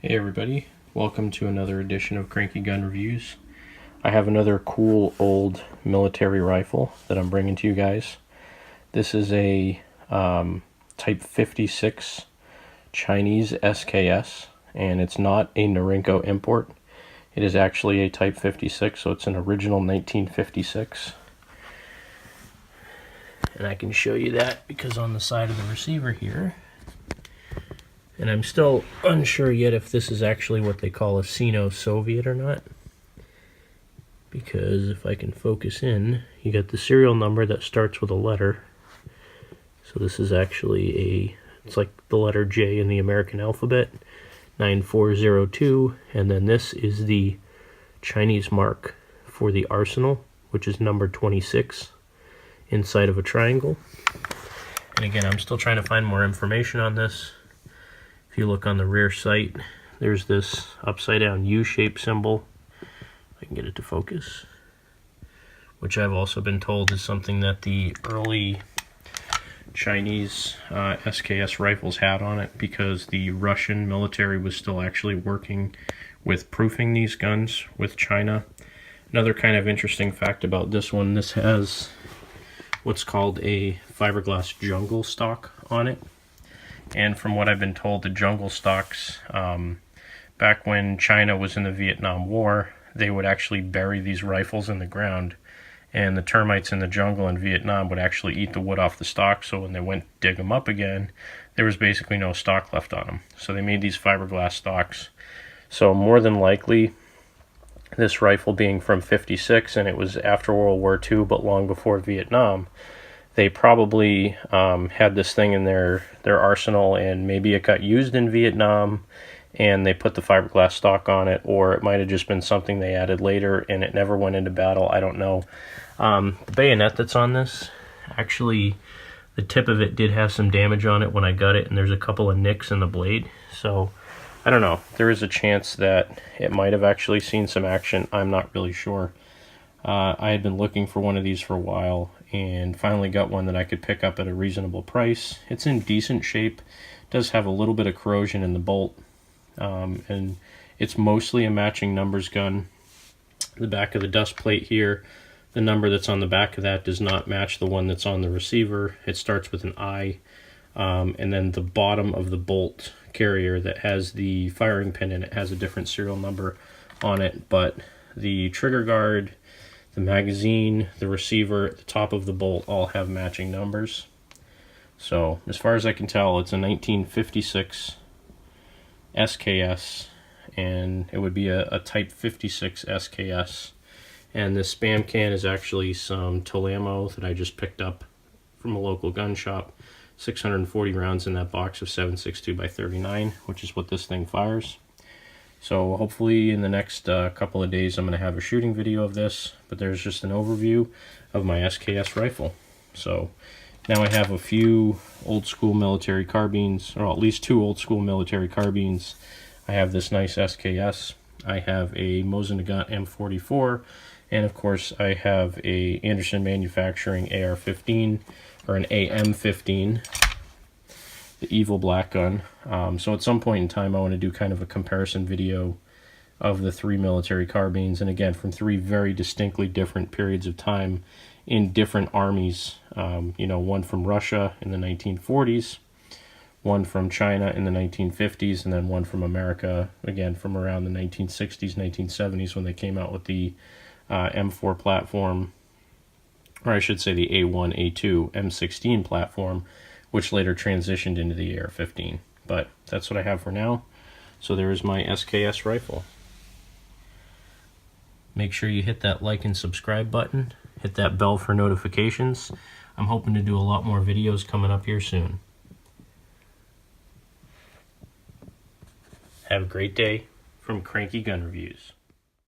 Hey everybody, welcome to another edition of Cranky Gun Reviews. I have another cool old military rifle that I'm bringing to you guys. This is a Type 56 Chinese SKS, and it's not a Norinco import. It is actually a Type 56, so it's an original 1956. And I can show you that because on the side of the receiver here, and I'm still unsure yet if this is actually what they call a Sino-Soviet or not. Because if I can focus in, you got the serial number that starts with a letter. So this is actually it's like the letter J in the American alphabet, 9402. And then this is the Chinese mark for the arsenal, which is number 26 inside of a triangle. And again, I'm still trying to find more information on this. If you look on the rear sight, there's this upside down U-shaped symbol. I can get it to focus. Which I've also been told is something that the early Chinese SKS rifles had on it, because the Russian military was still actually working with proofing these guns with China. Another kind of interesting fact about this one, this has what's called a fiberglass jungle stock on it. And from what I've been told, the jungle stocks, back when China was in the Vietnam War, they would actually bury these rifles in the ground, and the termites in the jungle in Vietnam would actually eat the wood off the stock, so when they went to dig them up again, there was basically no stock left on them. So they made these fiberglass stocks. So more than likely, this rifle being from 56, and it was after World War II, but long before Vietnam, they probably had this thing in their arsenal, and maybe it got used in Vietnam and they put the fiberglass stock on it, or it might have just been something they added later and it never went into battle. I don't know. The bayonet that's on this, actually the tip of it did have some damage on it when I got it, and there's a couple of nicks in the blade. So I don't know. There is a chance that it might have actually seen some action. I'm not really sure. I had been looking for one of these for a while and finally got one that I could pick up at a reasonable price. It's in decent shape. It does have a little bit of corrosion in the bolt, and it's mostly a matching numbers gun. The back of the dust plate here, the number that's on the back of that does not match the one that's on the receiver. It starts with an I, and then the bottom of the bolt carrier that has the firing pin in it has a different serial number on it, but the trigger guard, the magazine, the receiver, the top of the bolt all have matching numbers. So as far as I can tell, it's a 1956 SKS, and it would be a Type 56 SKS. And this spam can is actually some Tolamo that I just picked up from a local gun shop. 640 rounds in that box of 7.62 by 39, which is what this thing fires. So hopefully in the next couple of days I'm going to have a shooting video of this, but there's just an overview of my SKS rifle. So now I have a few old school military carbines, or at least two old school military carbines. I have this nice SKS. I have a Mosin Nagant M44, and of course I have a Anderson Manufacturing AR-15, or an AM-15. The evil black gun. So at some point in time I want to do kind of a comparison video of the three military carbines, and again from three very distinctly different periods of time in different armies. You know, one from Russia in the 1940s, one from China in the 1950s, and then one from America again from around the 1960s, 1970s, when they came out with the M4 platform, or I should say the A1, A2, M16 platform, which later transitioned into the AR-15. But that's what I have for now. So there is my SKS rifle. Make sure you hit that like and subscribe button. Hit that bell for notifications. I'm hoping to do a lot more videos coming up here soon. Have a great day from Cranky Gun Reviews.